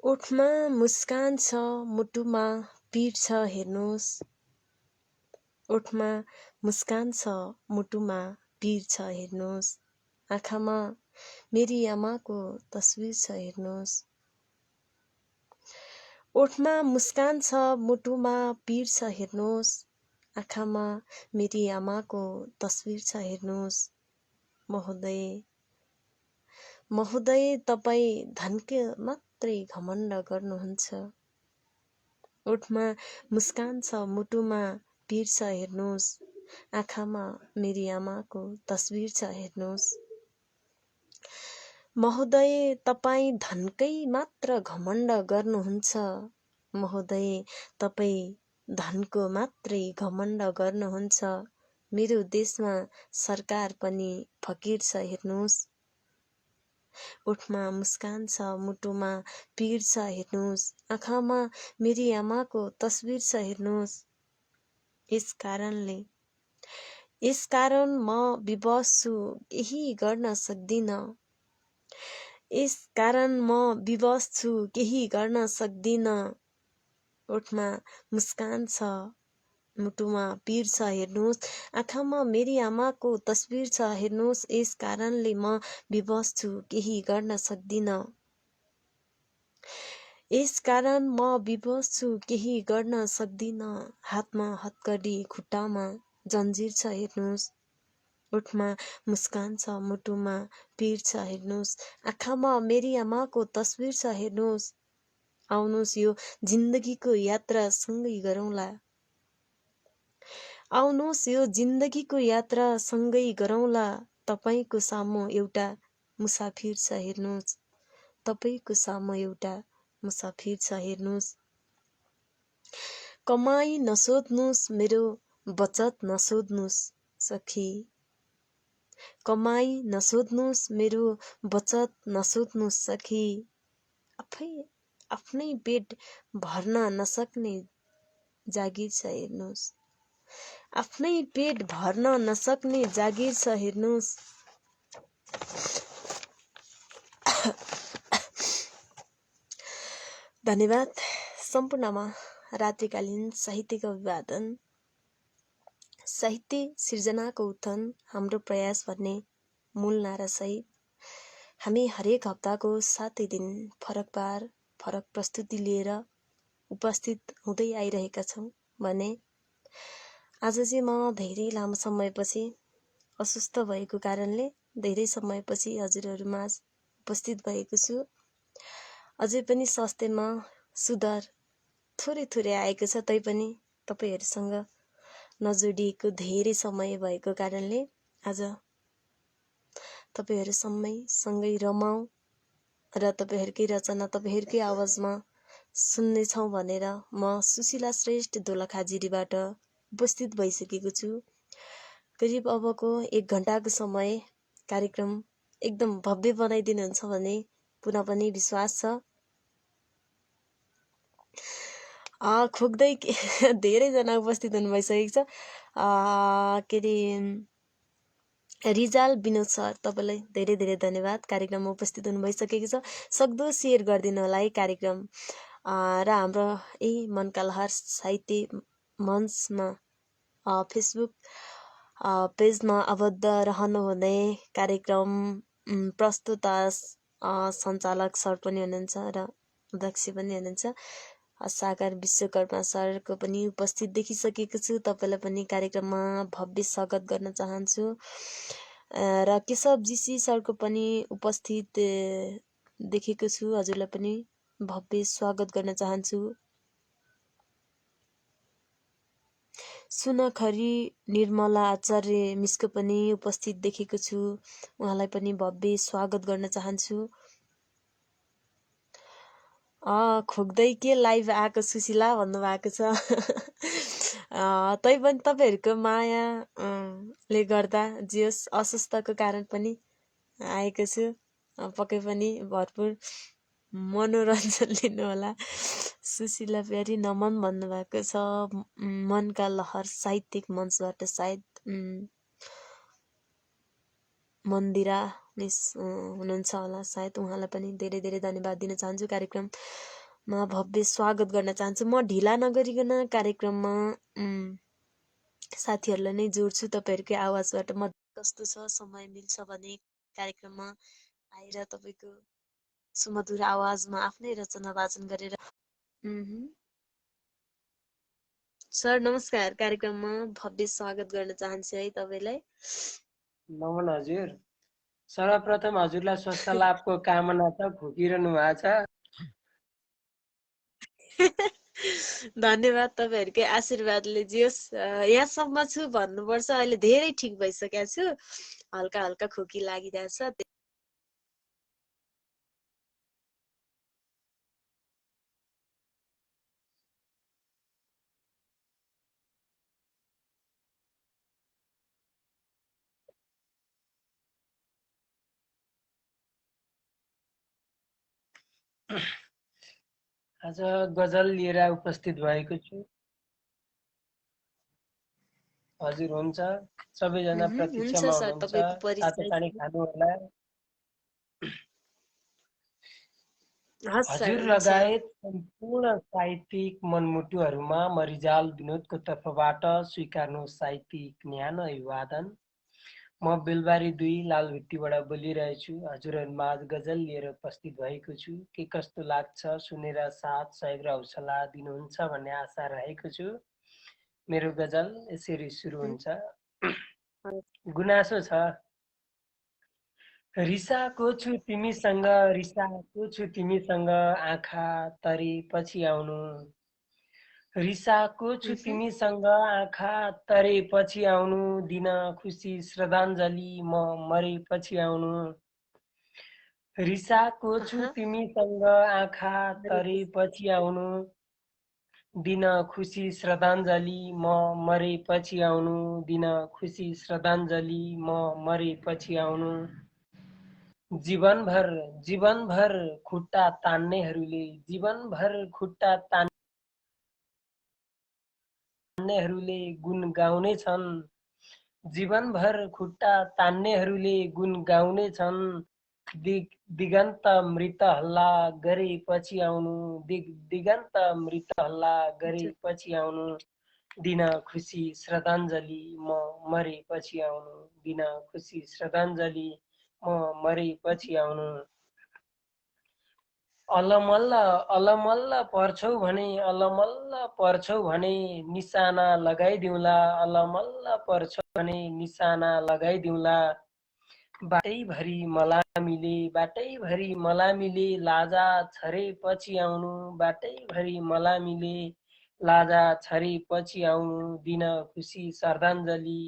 ओठमा मुस्कान छ मुटुमा पीर छ हेर्नुस्। ओठमा मुस्कान छ मुटुमा पीर छ हेर्नुस्। आँखामा मेरी आमाको तस्बिर छ हेर्नुस्। ओठमा मुस्कान छ मुटुमा पीर छ हेर्नुस्। आँखामा मेरी आमाको तस्बिर छ हेर्नुस्। महोदय महोदय तपाई धनके मात्रै घमण्ड गर्नुहुन्छ। ओठमा मुस्कान छ मुटुमा पीर छ हेर्नुस्। आँखामा मेरी आमाको तस्बिर छ हेर्नुस्। महोदय तपाई धनकै मात्र घमण्ड गर्नुहुन्छ। महोदय तपाई धनको मात्रै घमण्ड गर्नुहुन्छ। मेरो देशमा सरकार पनि फकीर छ हेर्नुस्। ओठमा मुस्कान छ मुटुमा पीर छ हेर्नुस्। आँखामा मेरी आमाको तस्बिर छ हेर्नुस्। यसकारण म विवश छु केही गर्न सक्दिन। यसकारण म विवश छु केही गर्न सक्दिन। ओठमा मुस्कान छ मुटुमा पीर छ हेर्नुस्। आँखामा मेरी आमाको तस्बिर छ हेर्नुस्। यस कारणले म विवश छु केही गर्न सक्दिन। यस कारण म विवश छु केही गर्न सक्दिन। हातमा हत्कडी खुट्टामा जन्जिर छ हेर्नुस्। ओठमा मुस्कान छ मुटुमा पीर छ हेर्नुस्। आँखामा मेरी आमाको तस्बिर छ हेर्नुस्। आउनुस् यो जिन्दगीको यात्रा सँगै गरौँला। आउनुस् यो जिन्दगीको यात्रा सँगै गरौँला। तपाईको सामु एउटा मुसाफिर छ हेर्नुस्। तपाईको सामु एउटा मुसाफिर छ हेर्नुस्। कमाई नसोध्नुस् मेरो बचत नसोध्नुस् सखी। कमाई नसोध्नुस् मेरो बचत नसोध्नुस् सखी। आफ्नै पेट भर्न नसक्ने जागिर छ हेर्नुस्। आफ्नै पेट भर्न नसक्ने जागिर छ हेर्नुस्। धन्यवाद। सम्पूर्णमा रात्रिकालीन साहित्यको अभिवादन। साहित्य सिर्जनाको उत्थान हाम्रो प्रयास भन्ने मूल नारासहित हामी हरेक हप्ताको 7 दिन फरक बार फरक प्रस्तुति लिएर उपस्थित हुँदै आइरहेका छौँ भने आज चाहिँ म धेरै लामो समयपछि अस्वस्थ भएको कारणले धेरै समयपछि हजुरहरूमाझ उपस्थित भएको छु। अझै पनि स्वास्थ्यमा सुधार थोरै आएको छ तैपनि तपाईहरुसँग नजोडिएको धेरै समय भएको कारणले आज तपाईहरुसँगै रमाऊ र तपाईहरुकै रचना तपाईहरुकै आवाजमा सुन्ने छौं भनेर म सुशीला श्रेष्ठ दोलखाजिरीबाट उपस्थित भइसकेको छु। करिब अबको 1 घण्टाको समय कार्यक्रम एकदम भव्य बनाइदिनुहुन्छ भन्ने पुनः पनि विश्वास छ। खोक्दै धेरै जना उपस्थित हुनु भइसकेको छ। के रे रिजाल विनोद सर तपाईलाई धेरै धन्यवाद कार्यक्रममा उपस्थित हुनु भइसकेको छ। सक्दो शेयर गर्दिनु होला है कार्यक्रम र हाम्रो यही मनका लहर साहित्य मञ्चमा फेसबुक पेजमा आबद्ध रहनुहुने कार्यक्रम प्रस्तुता सञ्चालक सर पनि हुनुहुन्छ र अध्यक्ष पनि हुनुहुन्छ। साकार विश्वकर्मा सरको पनि उपस्थित देखिसकेको छु। तपाईँलाई पनि कार्यक्रममा भव्य स्वागत गर्न चाहन्छु। र केशव जीसी सरको पनि उपस्थित देखेको छु। हजुरलाई पनि भव्य स्वागत गर्न चाहन्छु। सुनखरी निर्मला आचार्य मिसको पनि उपस्थित देखेको छु। उहाँलाई पनि भव्य स्वागत गर्न चाहन्छु। खोक्दै के लाइभ आएको सुशीला भन्नुभएको छ। तैपनि तपाईँहरूको माया ले गर्दा जे होस् अस्वस्थको कारण पनि आएको छु। पक्कै पनि भरपुर मनोरञ्जन लिनुहोला। सुशीला प्यारी नमन भन्नुभएको छ। मनका लहर साहित्यिक मञ्चबाट सायद मन्दिरा मिस हुनुहुन्छ होला सायद। उहाँलाई पनि धेरै धेरै धन्यवाद दिन चाहन्छु। कार्यक्रममा भव्य स्वागत गर्न चाहन्छु। म ढिला नगरिकन कार्यक्रममा साथीहरूलाई नै जोड्छु। तपाईँहरूकै आवाजबाट म कस्तो छ, समय मिल्छ भने कार्यक्रममा आएर तपाईँको सुमधुर आवाजमा आफ्नै रचना वाचन गरेर सर नमस्कार। कार्यक्रममा भव्य स्वागत गर्न चाहन्छु है तपाईँलाई। नमन हजुर। सर्वप्रथम हजुरलाई स्वस्थ लाभको कामना छ। खोकिरहनु भएको छ। धन्यवाद। तपाईँहरूकै आशीर्वादले जे होस् यहाँसम्म छु भन्नुपर्छ। अहिले धेरै ठिक भइसकेको छु। हल्का हल्का खोकी लागिरहेछ। आज गजल लिएर उपस्थित भएको छु। हजुर हुन्छ। सबैजना प्रतीक्षामा हुन्छ सर, हुनुहुन्छ। तपाईँको परिचय तातो पानी खानु होला। हस् सर, हजुर हुन्छ। लगायत सम्पूर्ण साहित्यिक मनमुटुहरूमा म रिजाल विनोदको तर्फबाट स्वीकार्नु साहित्यिक न्यानो अभिवादन। म बेलबारी 2 लालभित्तीबाट बोलिरहेछु। हजुरहरूमा आज गजल लिएर उपस्थित भएको छु। के कस्तो लाग्छ सुनेर साथ सहयोग र हौसला दिनुहुन्छ भन्ने आशा रहेको छु। मेरो गजल यसरी सुरु हुन्छ। गुनासो छ। रिसाको छु तिमीसँग, रिसाको छु तिमीसँग, आँखा तरी पछि आउनु। रिसाको छु तिमीसँग, आँखा तरे पछि आउनु, दिन खुसी श्रद्धाञ्जली म मरेपछि आउनु। रिसाको छु तिमीसँग, आँखा तरे पछि आउनु, दिन खुसी श्रद्धाञ्जली म मरेपछि आउनु, दिन खुसी श्रद्धाञ्जली म मरेपछि आउनु। जीवनभर खुट्टा तान्नेहरूले, जीवनभर खुट्टा तान्नेहरूले गुण गाउने छन्। जीवनभर खुट्टा तान्नेहरूले गुण गाउने छन्। दिगन्त मृत हल्ला गरेपछि आउनु, दिगन्त मृत हल्ला गरेपछि आउनु, दिन खुसी श्रद्धाञ्जली म मरेपछि आउनु, दिन खुसी श्रद्धाञ्जली म मरेपछि आउनु। अलमल्ल पर्छौ भने, अलमल्ल पर्छौ भने निशाना लगाइदिउँला, अलमल्ल पर्छौ भने निशाना लगाइदिउँला। बाटैभरि मलामीले लाजा छरेपछि आउनु, बाटैभरि मलामीले लाजा छरेपछि आउनु, दिन खुसी श्रद्धाञ्जली,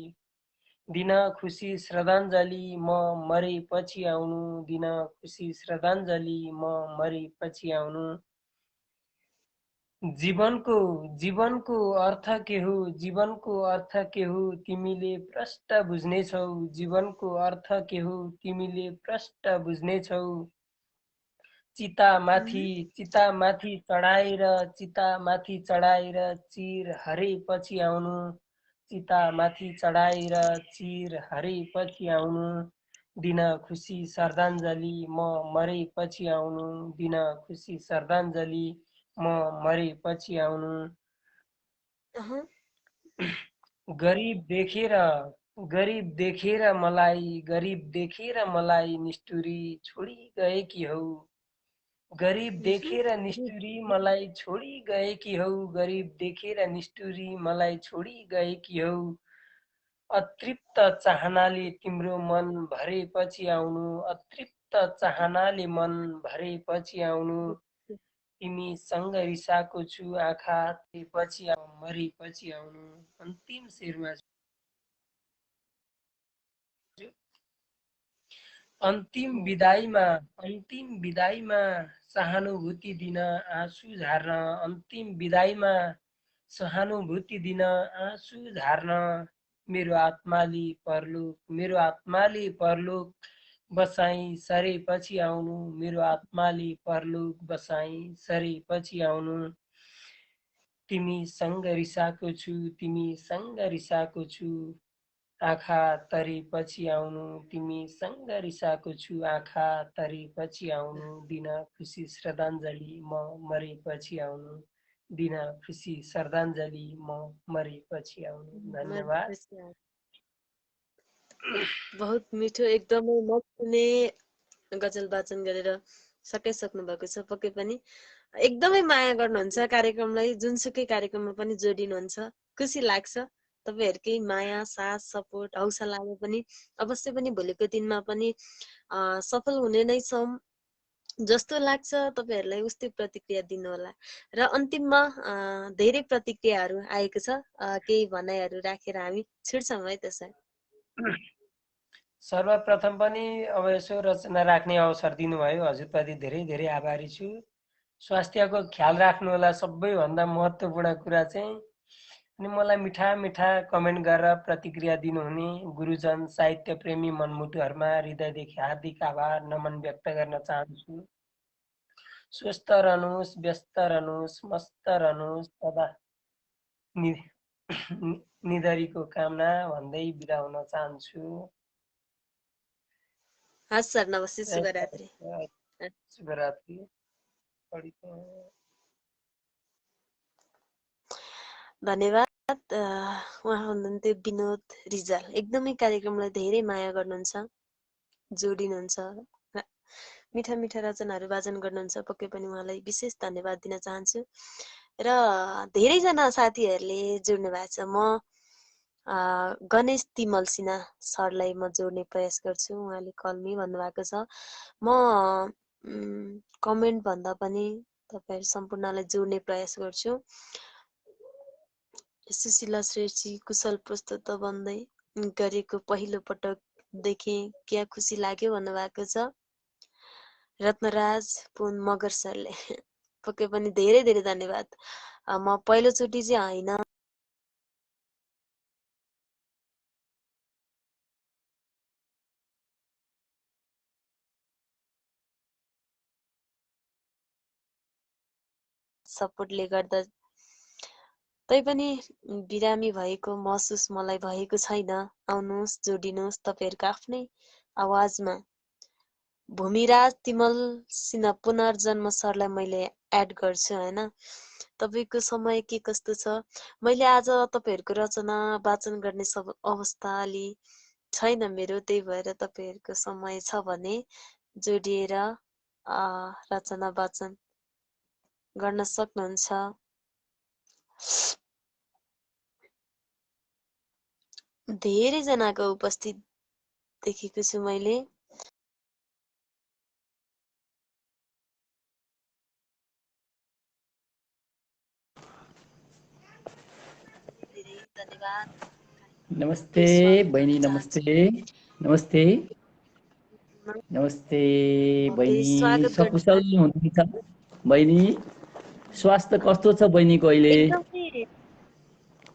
दिन खुसी श्रद्धाञ्जली म मरेपछि आउनु, दिन खुसी श्रद्धाञ्जली म मरेपछि आउनु। जीवनको अर्थ के हो, जीवनको अर्थ के हो तिमीले प्रष्ट बुझ्नेछौ, जीवनको अर्थ के हो तिमीले प्रष्ट बुझ्नेछौ। चितामाथि चढाएर चिर हरेपछि आउनु, चितामाथि चढाएर चिर हरेपछि आउनु, दिन खुसी श्रद्धाञ्जली म मरेपछि आउनु, दिन खुसी श्रद्धाञ्जली म मरेपछि आउनु। गरिब देखेर मलाई निष्ठुरी छोडी गएकी हौ, गरिब देखेर निष्ठुरी मलाई छोडी गएकी हौ, गरिब देखेर निष्ठुरी मलाई छोडी गएकी हौ, अतृप्त चाहनाले तिम्रो मन भरेपछि आउनु, अतृप्त चाहनाले मन भरेपछि आउनु, तिमीसँग रिसाएको छु आँखा पछि मरेपछि आउनु। अन्तिम शेरमा अन्तिम विदाईमा सहानुभूति दिन आँसु झार्न, अन्तिम विदाईमा सहानुभूति दिन आँसु झार्न, मेरो आत्माले परलोक बसाई सरेपछि आउनु, मेरो आत्माले परलोक बसाई सरेपछि आउनु, तिमीसँग रिसाएको छु आँखा तरेपछि आउनु, तिमीसँग रिसाएको छु आँखा तरेपछि आउनु, दिन खुसी श्रद्धाञ्जली म मरेपछि आउनु, दिन खुसी श्रद्धाञ्जली म मरेपछि आउनु। धन्यवाद। बहुत मिठो, एकदमै मसिने गजल वाचन गरेर सकाइसक्नु भएको छ। पक्कै पनि एकदमै माया गर्नुहुन्छ कार्यक्रमलाई, जुनसुकै कार्यक्रममा पनि जोडिनुहुन्छ। खुसी लाग्छ तपाईहरुकै माया, साथ, सपोर्ट, हौसलाले पनि अवश्य पनि भोलिको दिनमा पनि सफल हुने नै छौं जस्तो लाग्छ। तपाईहरुलाई उस्तै प्रतिक्रिया दिनुहोला। र अन्तिममा धेरै प्रतिक्रियाहरू आएको छ, केही भनाइहरू राखेर हामी छिड्छौं है त्यसै। सर्वप्रथम पनि अब यसो रचना राख्ने अवसर दिनुभयो, हजुरप्रति धेरै धेरै आभारी छु। स्वास्थ्यको ख्याल राख्नु होला, सबैभन्दा महत्त्वपूर्ण कुरा चाहिँ। अनि मलाई मिठा मिठा कमेन्ट गरेर प्रतिक्रिया दिनुहुने गुरुजन, साहित्य प्रेमी मनमुटुहरूमा हृदयदेखि हार्दिक आभार नमन व्यक्त गर्न चाहन्छु। स्वस्थ रहनुहोस्, व्यस्त रहनुहोस्, मस्त रहनुहोस्, सदा निधरीको कामना भन्दै बिदा हुन चाहन्छु। हस् सर, नमस्ते, शुभरात्रि। शुभरात्रि। धन्यवाद। उहाँ हुनुहुन्थ्यो विनोद रिजाल। एकदमै कार्यक्रमलाई धेरै माया गर्नुहुन्छ, जोडिनुहुन्छ, मिठा मिठा रचनाहरू वाचन गर्नुहुन्छ। पक्कै पनि उहाँलाई विशेष धन्यवाद दिन चाहन्छु। र धेरैजना साथीहरूले जोड्नु भएको छ। म गणेश तिमल सिन्हा सरलाई म जोड्ने प्रयास गर्छु। उहाँले कलमी भन्नुभएको छ। म कमेन्ट भन्दा पनि तपाईहरु सम्पूर्णलाई जोड्ने प्रयास गर्छु। सुशीला श्रेष्ठी कुशल प्रस्तुत बन्दै गरेको पहिलो पटक देखे, क्या खुसी लाग्यो भन्नुभएको छ। रत्नराज पुन मगर सरले पक्कै पनि धेरै धेरै धन्यवाद। म पहिलोचोटि चाहिँ होइन, सपोर्टले गर्दा तैपनि बिरामी भएको महसुस मलाई भएको छैन। आउनुहोस्, जोडिनुहोस् तपाईहरुको आफ्नै आवाजमा। भूमिराज तिमल सिन्हा पुनर्जन्म सरलाई मैले एड गर्छु हैन। तपाईको समय के कस्तो छ? मैले आज तपाईहरुको रचना वाचन गर्ने अवस्था अलि छैन मेरो, त्यही भएर तपाईहरुको समय छ भने जोडिएर रचना वाचन गर्न सक्नुहुन्छ। धेरै जनाको उपस्थित देखेको छु मैले। धेरै धन्यवाद। नमस्ते बहिनी, नमस्ते नमस्ते नमस्ते बहिनी, सकुशल हुनुहुन्छ बहिनी? स्वास्थ्य कस्तो छ बहिनीको अहिले?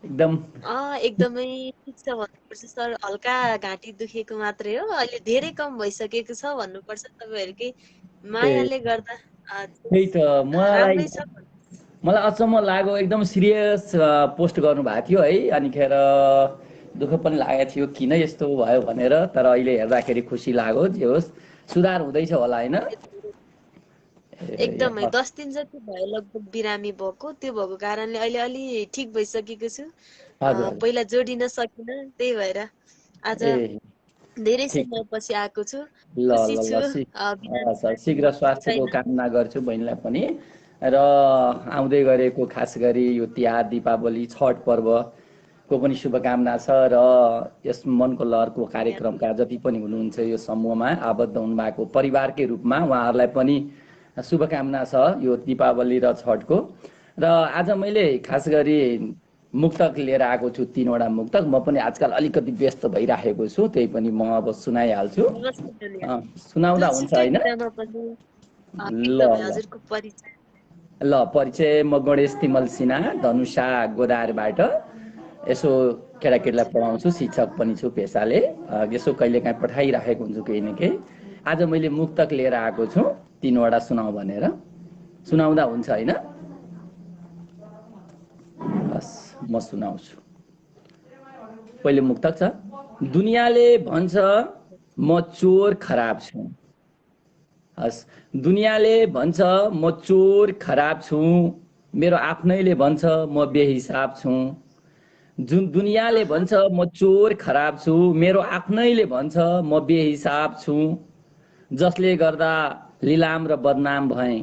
एकदमै ठिक छ भन्नुपर्छ सर। हल्का घाँटी दुखेको मात्रै हो, अहिले धेरै कम भइसकेको छ भन्नुपर्छ। तपाईहरुकै मायाले गर्दा त्यही त मलाई अचम्म लाग्यो, एकदम सिरियस पोस्ट गर्नु भएको थियो है। अनिखेर दुःख पनि लागेको थियो किन यस्तो भयो भनेर, तर अहिले हेर्दाखेरि खुसी लाग्यो। जे होस्, सुधार हुँदैछ होला हैन? एकदमै 10 दिन जति भयो लगभग बिरामी भएको। त्यो भएको कारणले अहिले अलि ठिक भइसकेको छु। पहिला जोडिन सकिन, त्यही भएर आज धेरै ठिक समयपछि आएको छु। ल खुसी ल छु। ल शीघ्र स्वास्थ्यको छैन। कामना गर्छु बहिनीलाई पनि र आउँदै गरेको खास गरी यो तिहार दीपावली छठ पर्वको पनि शुभकामना छ र यस मनको लहरको कार्यक्रमका जति पनि हुनुहुन्छ यो समूहमा आबद्ध हुनुभएको परिवारकै रूपमा उहाँहरूलाई पनि शुभकामना छ यो दीपावली र छठको। र आज मैले खास गरी मुक्तक लिएर आएको छु 3 वटा मुक्तक। म पनि आजकल अलिकति व्यस्त भइराखेको छु, त्यही पनि म अब सुनाइहाल्छु। सुनाउँदा हुन्छ होइन? ल ल हजुरको परिचय। ल परिचय, म गणेश तिमल सिन्हा, धनुषा गोदावरीबाट यसो केटाकेटीलाई पढाउँछु, शिक्षक पनि छु पेसाले। यसो कहिलेकाहीँ पठाइराखेको हुन्छु केही न केही। आज मैले मुक्तक लिएर आएको छु 3 वटा सुनाऊ भनेर। सुनाउँदा हुन्छ होइन? बस म सुनाउँछु। पहिले मुक्तक छ। दुनियाँले भन्छ म चोर खराब छु। हस्, दुनियाँले भन्छ म चोर खराब छु, मेरो आफ्नैले भन्छ म बेहिसाब छु। जुन दुनियाँले भन्छ म चोर खराब छु, मेरो आफ्नैले भन्छ म बेहिसाब छु। जसले गर्दा लिलाम र बदनाम भएँ,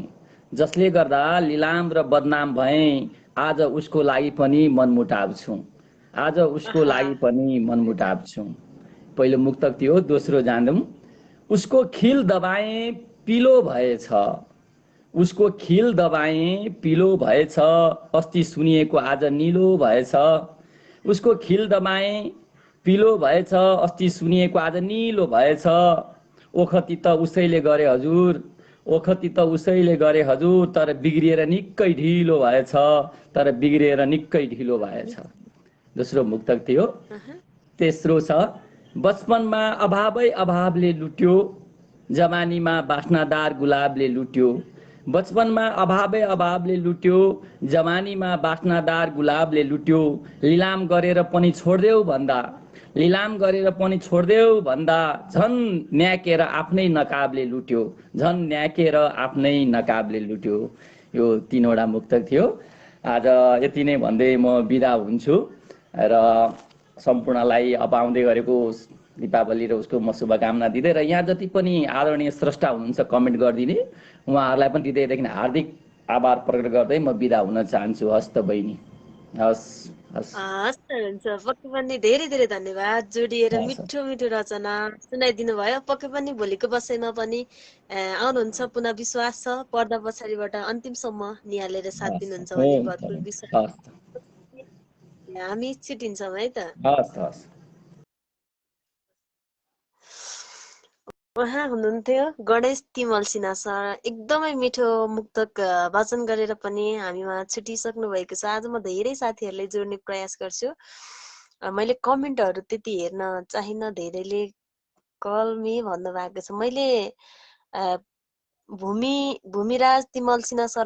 जसले गर्दा लिलाम र बदनाम भएँ, आज उसको लागि पनि मनमुटाव छु, आज उसको लागि पनि मनमुटाव छु। पहिलो मुक्तक थियो। दोस्रो जान्दौँ। उसको खिल दबाएँ पिलो भएछ, उसको खिल दबाएँ पिलो भएछ, अस्ति सुनिएको आज निलो भएछ। उसको खिल दबाएँ पिलो भएछ, अस्ति सुनिएको आज निलो भएछ। ओखती त उसैले गरे हजुर, ओखती त उसैले गरे हजुर, तर बिग्रिएर निकै ढिलो भएछ, तर बिग्रिएर निकै ढिलो भएछ। दोस्रो मुक्तक थियो। तेस्रो छ। बचपनमा अभावै अभावले लुट्यो, जवानीमा बास्नादार गुलाबले लुट्यो। बचपनमा अभावै अभावले लुट्यो, जवानीमा बास्नादार गुलाबले लुट्यो। लिलाम गरेर पनि छोड्देऊ भन्दा, लिलाम गरेर पनि छोड्देऊ भन्दा, झन् न्याकेर आफ्नै नकाबले लुट्यो, झन् न्याकेर आफ्नै नकाबले लुट्यो। यो 3 वटा मुक्तक थियो। आज यति नै भन्दै म बिदा हुन्छु र सम्पूर्णलाई अब आउँदै गरेको दीपावली र उसको म शुभकामना दिँदै र यहाँ जति पनि आदरणीय स्रष्टा हुनुहुन्छ कमेन्ट गरिदिने उहाँहरूलाई पनि हृदयदेखि हार्दिक आभार प्रकट गर्दै म बिदा हुन चाहन्छु। हस्त बहिनी। हस् हस् हस् हुन्छ। पक्कै पनि धेरै धेरै धन्यवाद। जोडिएर मिठो मिठो रचना सुनाइदिनु भयो। पक्कै पनि भोलिको बसाइमा पनि आउनुहुन्छ पुनः विश्वास छ। पर्दा पछाडिबाट अन्तिमसम्म निहालेर साथ दिनुहुन्छ भन्ने भरपुर विश्वास। हामी छुट्टिन्छौँ है त। हस् हस्। उहाँ हुनुहुन्थ्यो गणेश तिमल सिन्हा सर। एकदमै मिठो मुक्तक वाचन गरेर पनि हामीमा छुटिसक्नु भएको छ। आज म धेरै साथीहरूले जोड्ने प्रयास गर्छु। मैले कमेन्टहरू त्यति हेर्न चाहिनँ। धेरैले कलमी भन्नुभएको छ। मैले भूमिराज तिमल सिन्हा सर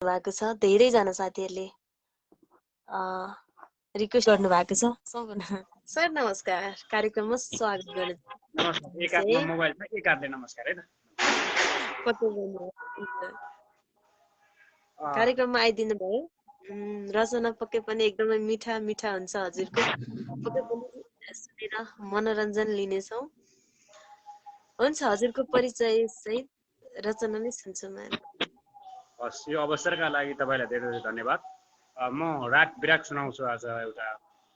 भएको छ। धेरैजना साथीहरूले रिक्वेस्ट गर्नु भएको छ। सर नमस्कार, कार्यक्रममा स्वागत गर्न कार्यक्रममा आइदिनु भयो। रचना पक्कै पनि एकदमै मिठा मिठा हुन्छ हजुरको। पक्कै पनि सुनेर मनोरञ्जन लिनेछौँ। हुन्छ, हजुरको परिचय सहित रचना नै सुन्छौँ। हस्, यो अवसरका लागि तपाईँलाई धेरै धेरै धन्यवाद। म राग विराग सुनाउँछु आज एउटा।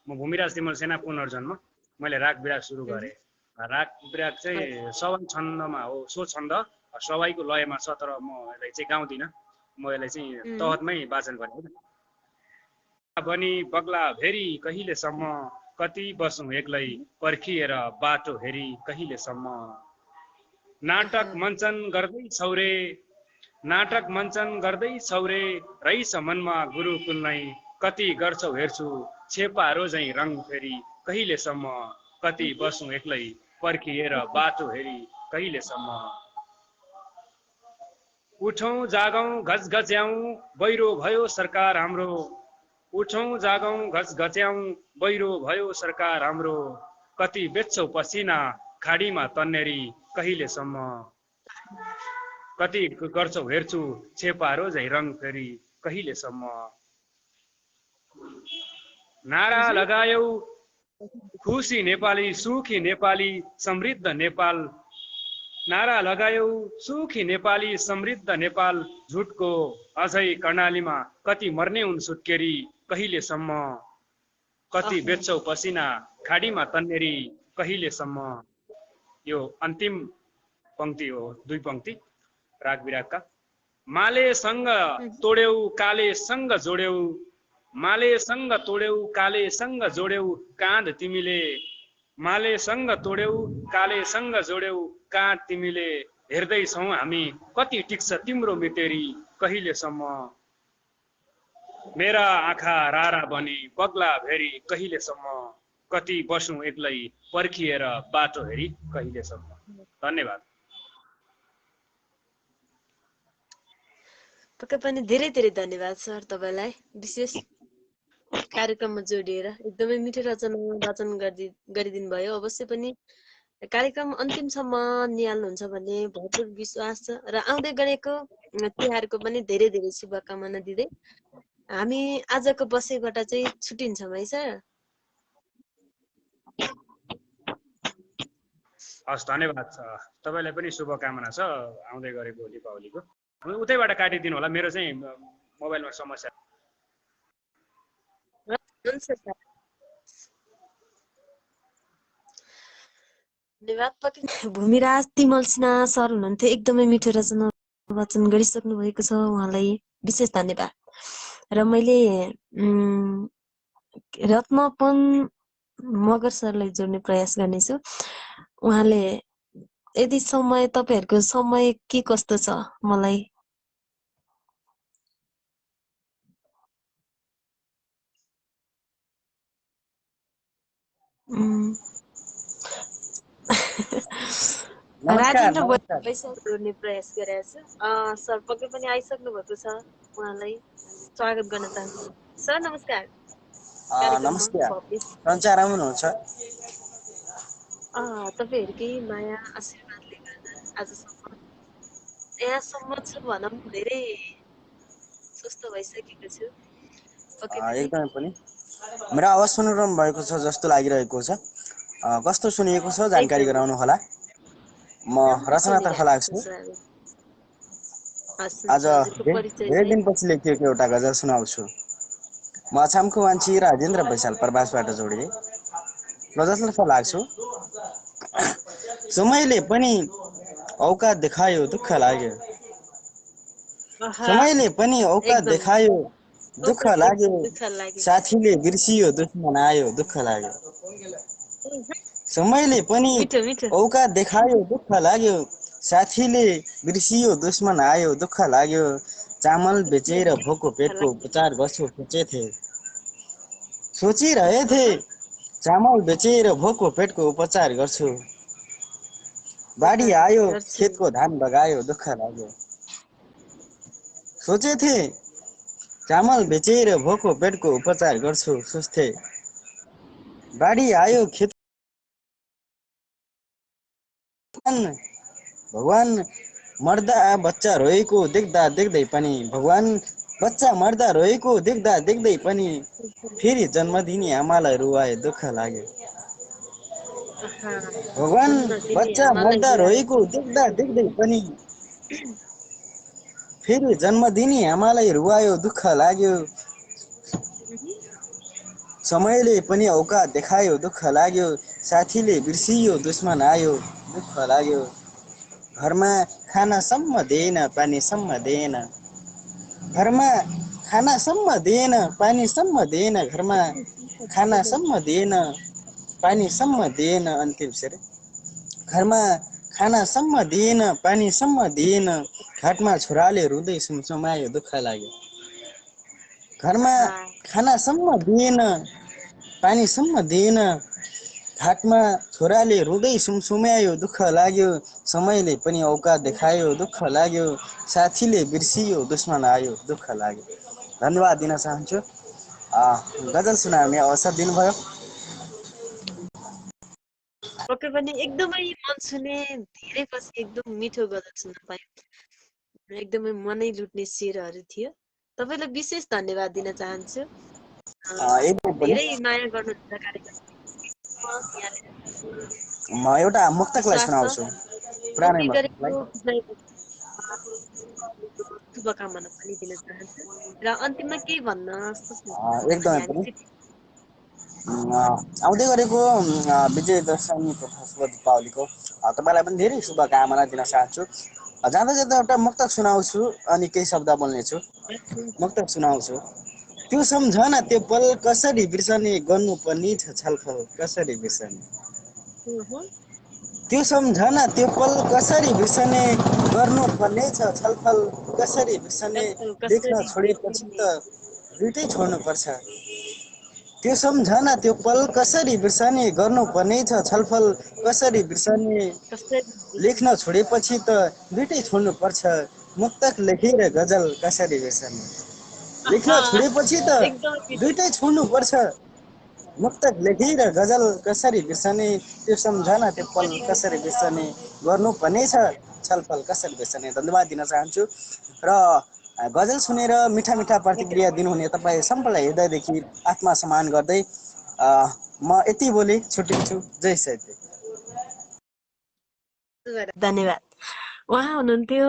म भूमिराज तिमल सेना पुनर्जन्म। मैले राग विराग सुरु गरेँ। राग विराग चाहिँ सवाई छन्दमा हो। सो छन्द सवाईको लयमा छ, तर म यसलाई चाहिँ गाउँदिनँ। म यसलाई चाहिँ तहतमै वाचन गरेँ। बनी बग्ला भेरी कहिलेसम्म, कति बसौँ एक्लै पर्खिएर बाटो हेरी कहिलेसम्म। नाटक मञ्चन गर्दै छौरे, नाटक मञ्चन गर्दै छौरे, रहिछ मनमा गुरुकुल नै, कति गर्छौ हेर्छु छेपारो झैँ रङ फेरि कहिलेसम्म। कति बसौँ एक्लै पर्खिएर बाटो हेरी कहिलेसम्म। उठौँ जागौँ घचघच्याउँ बहिरो भयो सरकार हाम्रो, उठौँ जागौँ घचघच्याउँ बहिरो भयो सरकार हाम्रो, कति बेच्छौ पसिना खाडीमा तन्नेरी कहिलेसम्म। कति गर्छौ हेर्छु छेपारो झै रङ फेरि कहिलेसम्म नारा लगायौ खुसी नेपाली सुखी नेपाली समृद्ध नेपाल नारा लगायौ सुखी नेपाली समृद्ध नेपाल झुटको अझै कर्णालीमा कति मर्ने हुन् सुत्केरी कहिलेसम्म कति बेच्छौ पसिना खाडीमा तन्नेरी कहिलेसम्म यो अन्तिम पंक्ति हो 2 पंक्ति राग विरागका मालेसँग तोड्यौ कालेसँग जोड्यौ मालेसँग तोड्यौ कालेसँग जोड्यौ काँध तिमीले मालेसँग तोड्यौ कालेसँग जोड्यौ काँध तिमीले हेर्दैछौ हामी कति टिक्छ तिम्रो मितेरी कहिलेसम्म मेरा आँखा रारा बनी पग्ला भेरी कहिलेसम्म कति बसौं एक्लै पर्खिएर बाटो हेरी कहिलेसम्म धन्यवाद पक्कै पनि धेरै धेरै धन्यवाद सर तपाईँलाई विशेष कार्यक्रममा जोडिएर एकदमै मिठो रचना वाचन गरिदिनु भयो अवश्य पनि कार्यक्रम अन्तिमसम्म निहाल्नुहुन्छ भन्ने भरपूर विश्वास छ र आउँदै गरेको तिहारको पनि धेरै धेरै शुभकामना दिँदै हामी आजको बसाइबाट चाहिँ छुटिन्छौँ है सर हस् धन्यवाद छ तपाईलाई पनि शुभकामना छ आउँदै गरेको दीपावलीको उतैबाट काटिदिनु होला मेरो चाहिँ मोबाइलमा समस्या हुन्छ सर धन्यवाद भूमिराज तिमल सिन्हा सर हुनुहुन्थ्यो एकदमै मिठो रचना वाचन गरिसक्नु भएको छ उहाँलाई विशेष धन्यवाद र मैले रत्नपन मगर सरलाई जोड्ने प्रयास गर्नेछु उहाँले यदि समय तपाईहरुको समय के कस्तो छ मलाई राजेन्द्र पैसा जोड्ने प्रयास गरेको छु सर पक्कै पनि आइसक्नु भएको छ उहाँलाई स्वागत गर्न चाहन्छु सर नमस्कार नमस्कार सञ्चार आउनुहुन्छ तपाईहरुकै माया आशीर्वादले गर्दा आजसम्म यहाँसम्म छु भनौँ धेरै स्वस्थ भइसकेको छु एकदमै पनि मेरो आवाज सुनिरहनु भएको छ जस्तो लागिरहेको छ कस्तो सुनिएको छ जानकारी गराउनु होला म रचनातर्फ लाग्छु आज धेरै दिनपछि लेखिएको एउटा गजल सुनाउँछु म अछामको मान्छे राजेन्द्र बैशाल प्रवासबाट जोडिए गजलतर्फ लाग्छु समयले पनि औकात देखायो दुःख लाग्यो समयले पनि औकात देखायो दुःख लाग्यो साथीले बिर्सियो दुश्मन आयो दुःख लाग्यो समयले पनि औकात देखायो दुःख लाग्यो साथीले बिर्सियो दुश्मन आयो दुःख लाग्यो चामल बेचेर भोको पेटको उपचार गर्छु सोचिरहेथे चामल बेचेर भोको पेटको उपचार गर्छु बाढी आयो खेतको धान बगायो दुःख लाग्यो सोचेथे चामल बेचेर भोको पेटको उपचार गर्छु सोच्थे बाढी आयो खेत भगवान मर्दा बच्चा रोएको देख्दा देख्दै पनि भगवान बच्चा मर्दा रोएको देख्दा देख्दै पनि फेरि जन्म दिने आमालाई रुवाए दुःख लाग्यो भगवान बच्चा मर्दा रोएको देख्दा देख्दै पनि फेरि जन्म दिने आमालाई रुवायो दुःख लाग्यो समयले पनि औकात देखायो दुःख लाग्यो साथीले बिर्सियो दुश्मन आयो दुःख लाग्यो घरमा खानासम्म दिएन पानीसम्म दिएन घरमा खानासम्म दिएन पानीसम्म दिएन घरमा खानासम्म दिएन पानीसम्म दिएन अन्तिम शेर घरमा खानासम्म दिएन पानीसम्म दिएन घाटमा छोराले रुँदै सुमसुमायो दुःख लाग्यो घरमा खानासम्म दिएन पानीसम्म दिएन घाटमा छोराले रुँदै सुमसुमायो दुःख लाग्यो समयले पनि औकात देखायो दुःख लाग्यो साथीले बिर्सियो दुश्मन आयो दुःख लाग्यो धन्यवाद दिन चाहन्छु गजल सुनाउने अवसर दिनुभयो पक्कै पनि एकदमै मन छुने धेरै पछि एकदम मिठो गजल सुन्न पाएँ एकदमै मनै लुट्ने शेरहरू थियो। तपाईँलाई विशेष धन्यवाद दिन चाहन्छु। एकदम पनि धेरै माया गर्नुहुन्छ कार्यक्रम। म एउटा मुक्तकलाई विश्वास छ सुनाउँछु पुरानै आउँदै मुक्तकलाई। गरेको विजयको शुभकामना पनि दिन चाहन्छु र अन्तिममा केही भन्न सोच्नुहुन्छ भने एकदमै हामी पनि चाहिँ आउँदै गरेको विजय दशमी तथा शुभ दीपावलीको तपाईँलाई पनि धेरै शुभकामना दिन चाहन्छु। जाँदा जाँदा एउटा मुक्तक सुनाउँछु अनि केही शब्द बोल्नेछु। मुक्तक सुनाउँछु। त्यो सम्झना त्यो पल कसरी बिर्सने, गर्नुपर्ने छ छलफल कसरी बिर्सने। त्यो सम्झना त्यो पल कसरी बिर्सने, गर्नुपर्ने छ छलफल कसरी बिर्सने। लेख्न कसरी छोडेपछि त बिर्सिने, दुइटै छोड्नुपर्छ। त्यो सम्झना त्यो पल कसरी बिर्सने, गर्नुपर्ने छ छलफल कसरी बिर्सने। कसरी लेख्न बिर्सिने। छोडेपछि त दुइटै छोड्नुपर्छ। मुक्तक लेखेर गजल कसरी बिर्सने। लेख्न छोडेपछि त एकदमै मिठो। दुइटै छोड्नुपर्छ। मुक्तक लेखेर गजल कसरी बिर्सने। त्यो सम्झना त्यो पल कसरी बिर्सने, गर्नुपर्ने छ छलफल कसरी बिर्सने। धन्यवाद दिन चाहन्छु र गजल सुनेर मिठा मिठा प्रतिक्रिया दिनुहुने तपाईँ सम्पूर्णलाई हृदयदेखि आत्मा सम्मान गर्दै म यति बोली छुट्टिन्छु। जय साहित्य। धन्यवाद। उहाँ हुनुहुन्थ्यो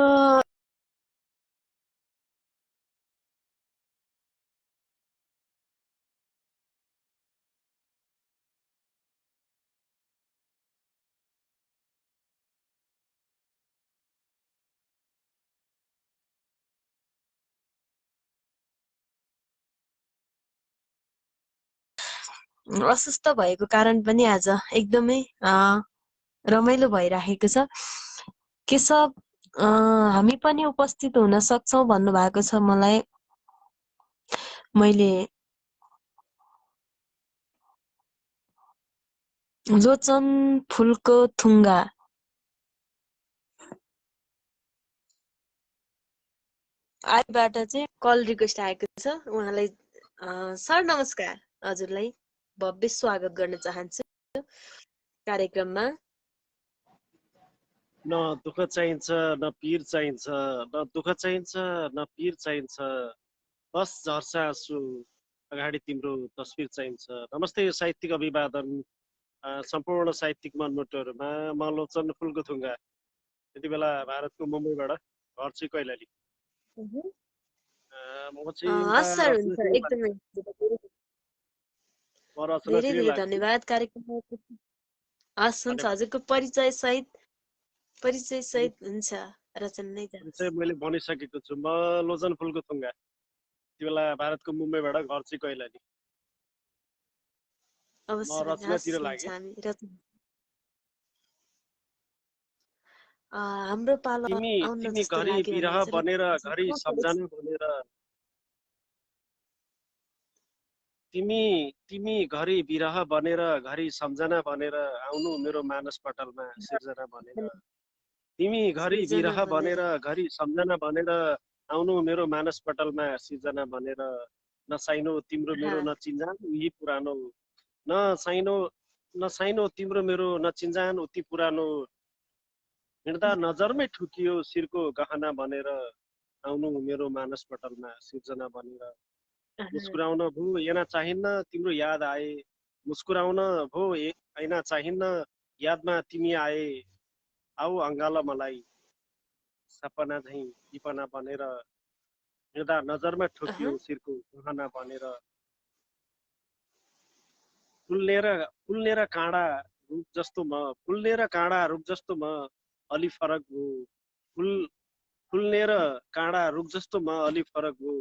अस्वस्थ भएको कारण पनि आज एकदमै रमाइलो भइराखेको छ। केशव हामी पनि उपस्थित हुन सक्छौँ भन्नुभएको छ मलाई। मैले लोचन फुलको थुङ्गा आइबाट चाहिँ कल रिक्वेस्ट आएको छ। उहाँलाई सर नमस्कार, हजुरलाई भव्य स्वागत गर्न चाहन्छु कार्यक्रममा। न दुःख चाहिन्छ न पीर चाहिन्छ, न दुःख चाहिन्छ न पीर चाहिन्छ, बस झर्छ आँसु अगाडि तिम्रो तस्बिर चाहिन्छ। नमस्ते साहित्यिक अभिवादन सम्पूर्ण साहित्यिक मनमुटुहरूमा। म लोचन फुलको थुङ्गा, यति बेला भारतको मुम्बईबाट, घर चाहिँ कैलाली। म चाहिँ हस् सर, हुन्छ रचनाश्री एकदमै धेरै रचनाश्री धेरै लाग्छु। धन्यवाद कार्यक्रममा। हस् हुन्छ, हजुरको परिचय सहित हुन्छ रचना नै परिचय मैले भनिसकेको छु। म लोचन फुलको थुङ्गा, यति बेला भारतको मुम्बईबाट, घर चाहिँ कैलाली। म रचनातिर लागेँ। हाम्रो पालो तिमी आउन तिमी जस्तो घरि लाग्यो बिरह भने बनेर घरि सम्झना बनेर, तिमी घरि बिरह बनेर घरि सम्झना बनेर आउनु मेरो मानस पटलमा सिर्जना बनेर। तिमी घरि बिरह बनेर घरि सम्झना बनेर आउनु मेरो मानस पटलमा सिर्जना बनेर। नसाइनो तिम्रो मेरो नचिन्जान उही पुरानो, नसाइनो तिम्रो मेरो नचिन्जान उति पुरानो। हिँड्दा नजरमै ठुकियो शिरको गहना बनेर आउनु मेरो मानस पटलमा सिर्जना बनेर। मुस्कुराउन भो ऐना चाहिन्न तिम्रो याद आए, मुस्कुराउन भो ऐना चाहिन्न यादमा तिमी आए। आऊ अङ्गाल मलाई सपना झैँ विपना बनेर, हिँड्दा नजरमा ठोकियो शिरको गहना बनेर। फुल्ने र काँडा रुख जस्तो म, फुल्ने र काँडा रुख जस्तो म अलि फरक हो। फुल्ने र काँडा रुख जस्तो म अलि फरक हो।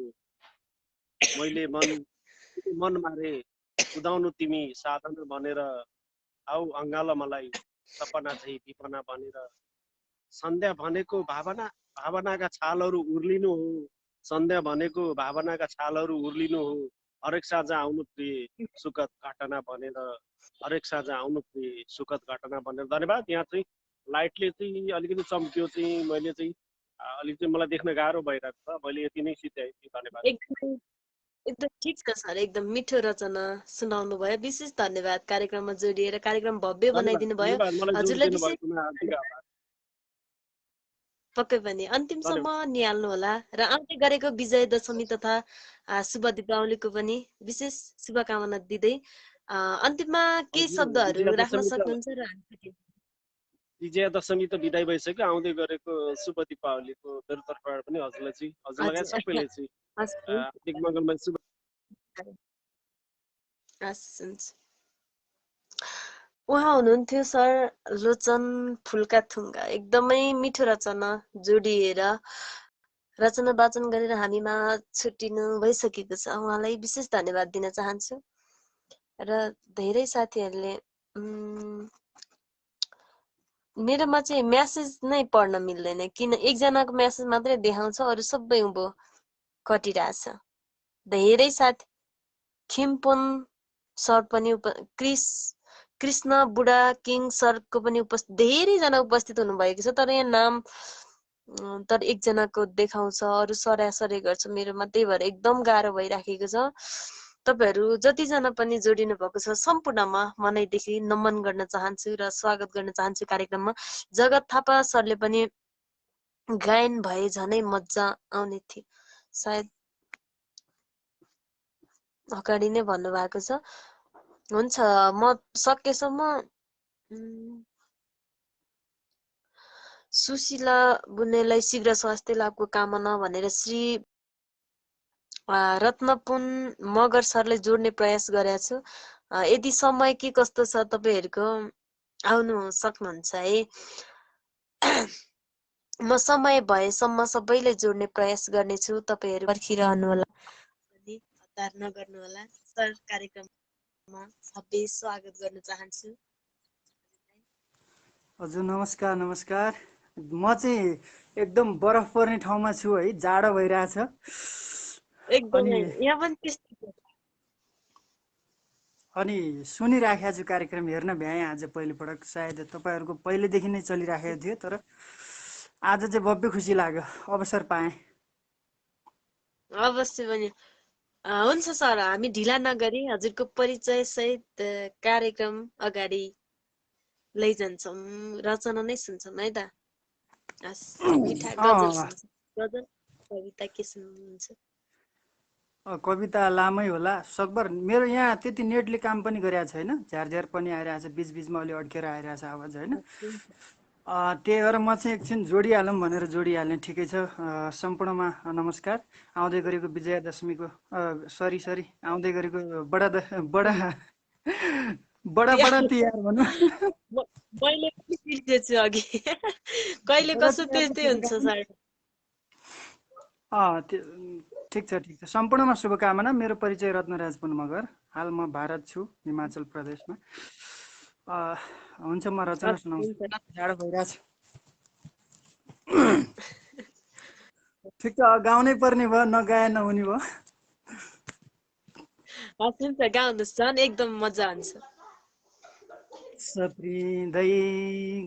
मैले मन मारे उदाउनु तिमी साधना बनेर, आऊ अङ्गाल मलाई सपना झै विपना बनेर। सन्ध्या भनेको भावनाका छालहरू उर्लिनु हो, सन्ध्या भनेको भावनाका छालहरू उर्लिनु हो। हरेक साँझ आउनु प्रिय सुखद घटना बनेर, हरेक साँझ आउनु प्रिय सुखद घटना बनेर। धन्यवाद। यहाँ चाहिँ लाइटले चाहिँ अलिकति चम्कियो चाहिँ मैले चाहिँ अलिकति मलाई देख्न गाह्रो भइरहेको छ। मैले यति नै सिध्याएँ। धन्यवाद। एकदम ठिक छ सर, एकदम मिठो रचना सुनाउनु भयो। विशेष धन्यवाद कार्यक्रममा जोडिएर कार्यक्रम भव्य बनाइदिनु भयो। हजुरलाई विशेष पक्कै पनि अन्तिमसम्म निहाल्नु होला र आउँदै गरेको विजय दशमी तथा शुभ दीपावलीको पनि विशेष शुभकामना दिँदै अन्तिममा केही शब्दहरू राख्न सक्नुहुन्छ र विजयादशमी त बिदाय भइसक्यो, आउँदै गरेको शुभ दीपावलीको मेरो तर्फबाट पनि हजुरलाई चाहिँ हजुर लगायत सबैले चाहिँ हार्दिक मङ्गलमय शुभ। हुन्छ। उहाँ हुनुहुन्थ्यो सर लोचन फुलका थुङ्गा, एकदमै मिठो रचना जोडिएर रचना वाचन गरेर हामीमा छुट्टिनु भइसकेको छ। उहाँलाई विशेष धन्यवाद दिन चाहन्छु र धेरै साथीहरूले मेरोमा चाहिँ म्यासेज नै पढ्न मिल्दैन, किन एकजनाको म्यासेज मात्रै देखाउँछ, अरू सबै उँभो कटिरहेछ। धेरै साथी खिमपोन सर पनि कृष्ण बुढा किङ सरको पनि धेरैजना उपस्थित हुनुभएको छ, तर यहाँ नाम तर एकजनाको देखाउँछ, अरू सरासरी गर्छ मेरोमा, त्यही भएर एकदम गाह्रो भइराखेको छ। तपाईहरू जतिजना पनि जोडिनु भएको छ सम्पूर्णमा मनैदेखि नमन गर्न चाहन्छु र स्वागत गर्न चाहन्छु कार्यक्रममा। जगत थापा सरले पनि गायन भए झनै मजा आउने थियो, सायद अगाडि नै भन्नुभएको छ। हुन्छ, म सकेसम्म सुशीला बुनेलाई शीघ्र स्वास्थ्य लाभको कामना भनेर श्री रत्नपुन मगर सरले जोड्ने प्रयास गरेको छु। यदि समय के कस्तो छ तपाईँहरूको आउनु सक्नुहुन्छ है। म समय भएसम्म सबैले जोड्ने प्रयास गर्नेछु, तपाईँहरू पर्खिरहनु होला, हतार नगर्नु होला। सर कार्यक्रममा सबै स्वागत गर्न चाहन्छु। हजुर नमस्कार। नमस्कार, म चाहिँ एकदम बरफ पर्ने ठाउँमा छु है, जाडो भइरहेछ। एकदमै यहाँ पनि त्यस्तै। अनि सुनिराखेको छु कार्यक्रम, हेर्न भ्याएँ आज पहिलोपटक। सायद तपाईँहरूको पहिलेदेखि नै चलिराखेको थियो, तर आज चाहिँ भव्य खुसी लाग्यो, अवसर पाएँ। अवश्य पनि हुन्छ सर, हामी ढिला नगरी हजुरको परिचय सहित कार्यक्रम अगाडि लैजान्छौँ, रचना नै सुन्छौँ है त। मिठा गजल सुन्छ। गजल कविता के सुन्नुहुन्छ? कविता लामै होला सकभर। मेरो यहाँ त्यति नेटले काम पनि गरेको छैन, झ्यारझ्यार पनि आइरहेछ, बिचबिचमा अलि अड्केर आइरहेछ आवाज होइन। त्यही भएर म चाहिँ एकछिन जोडिहालौँ भनेर जोडिहाल्ने। ठिकै छ। सम्पूर्णमा नमस्कार। आउँदै गरेको विजयादशमीको सरी आउँदै गरेको बडा तिहार भनौँ। मैले पनि बिर्सेछु अघि, कहिले कसो त्यस्तै हुन्छ सर। ठिक छ। सम्पूर्णमा शुभकामना। मेरो परिचय रत्नराज पुन मगर, हाल म भारत छु, हिमाचल प्रदेशमा। हुन्छ, म रचना सुनाउँछु। जाडो भइरहेछ। ठिक छ, गाउनै पर्ने भयो, नगाए नहुने भयो। हुन्छ, गाउनुहोस्, झन् एकदम मजा आउँछ। सप्रिँदै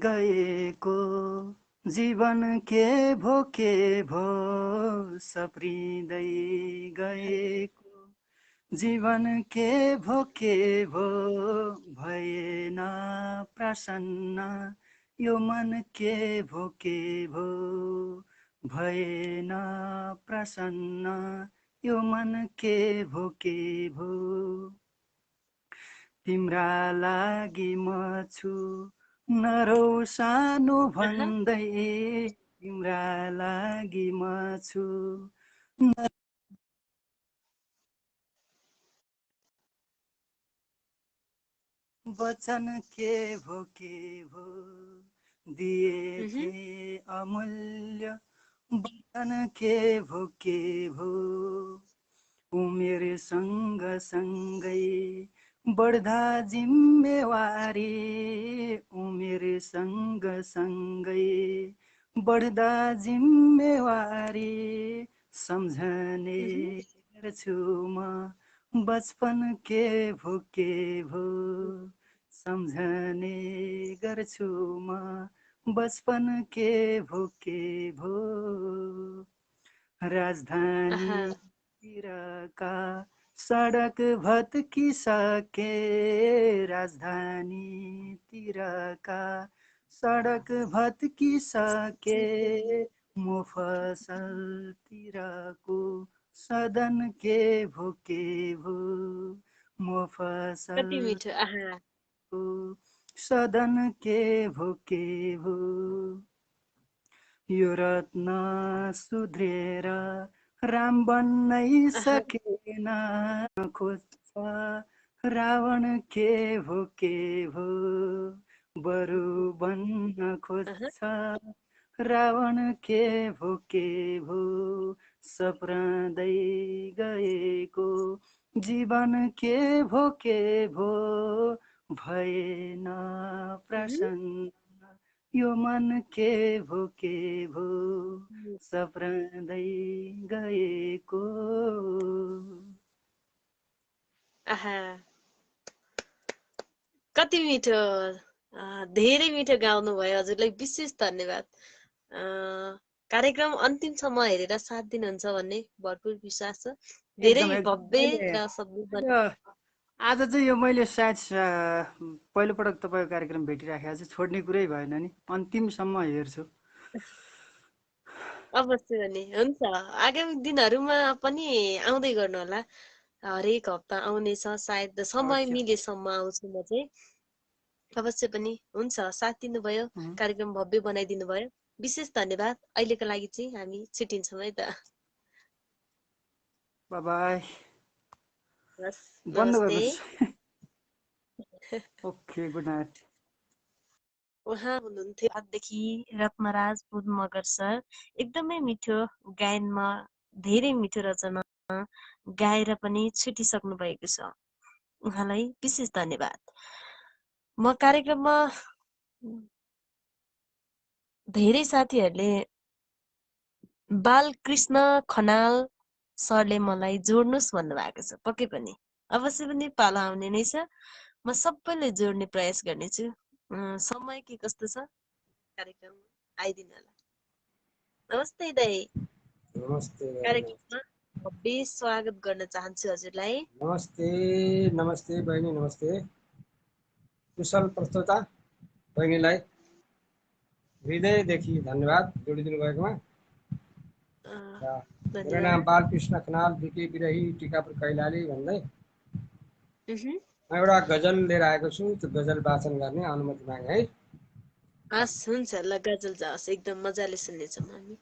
गएको जीवन के भो सप्रिँदै गएको जीवन के भो भएन प्रसन्न यो मन के भो भएन प्रसन्न यो मन के भो तिम्रा लागि म छु नरौ सानो भन्दै तिम्रा लागि म छु वचन के भो दिए थिए अमूल्य वचन के भो उमेर सँगसँगै बढ्दा जिम्मेवारी उमेर सँगसँगै बढ्दा जिम्मेवारी सम्झने गर्छु म बचपन के भो सम्झने गर्छु म बचपन के भो राजधानीतिरका सडक भत्किसके राजधानीतिरका सडक भत्किसके मुफसलतिरको सदन के भो कति मुफसल मिठो आहा सदन के भो यो रत्न सुध्रेर राम बन्नै आहा सकेन खोज्छ रावण के भो बरु बन्न आहा खोज्छ रावण के भो सप्रँदै गएको जीवन के भो भएन प्रसन्न यो मन के भो सप्रँदै गएको आहा कति मिठो धेरै मिठो गाउनु भयो हजुरलाई विशेष धन्यवाद कार्यक्रम अन्तिमसम्म हेरेर साथ दिनुहुन्छ भन्ने भरपुर विश्वास छ धेरै एकदम भव्य मैले र सद्भाव आज चाहिँ यो मैले सायद पहिलोपटक तपाईँको कार्यक्रम भेटिराखेको छु छोड्ने कुरै भएन नि अन्तिमसम्म हेर्छु अवश्य भने हुन्छ आगामी दिनहरूमा पनि आउँदै गर्नु होला हरेक हप्ता आउनेछ सायद समय अवश्य मिलेसम्म आउँछु म चाहिँ अवश्य पनि हुन्छ साथ दिनुभयो कार्यक्रम भव्य बनाइदिनु भयो विशेष धन्यवाद अहिलेको लागि चाहिँ हामी छुट्टिन्छौँ है त बाई हस् बन्द नमस्ते गर्नुहोस् ओके गुड नाइट उहाँ हुनुहुन्थ्यो आजदेखि रत्नराज बुध मगर सर एकदमै मिठो गायनमा धेरै मिठो रचना गाएर पनि छुटिसक्नु भएको छ उहाँलाई विशेष धन्यवाद म कार्यक्रममा धेरै साथीहरूले बालकृष्ण खनाल सरले मलाई जोड्नुहोस् भन्नुभएको छ पक्कै पनि अवश्य पनि पालो आउने नै छ म सबैले जोड्ने प्रयास गर्नेछु समय के कस्तो छ कार्यक्रम आइदिनु होला नमस्ते दाइ नमस्ते कार्यक्रममा भव्य स्वागत गर्न चाहन्छु हजुरलाई नमस्ते नमस्ते बहिनी नमस्ते कुशल प्रस्तोता बहिनीलाई हृदयदेखि धन्यवाद जोडिदिनु भएकोमा मेरो नाम बालकृष्ण खनाल बिके बिरही टिकापुर कैलाली भन्दै म एउटा गजल लिएर आएको छु त्यो गजल वाचन गर्ने अनुमति मागे है हस् हुन्छ ल गजल जाओस् एकदम मजाले सुन्नेछौँ हामी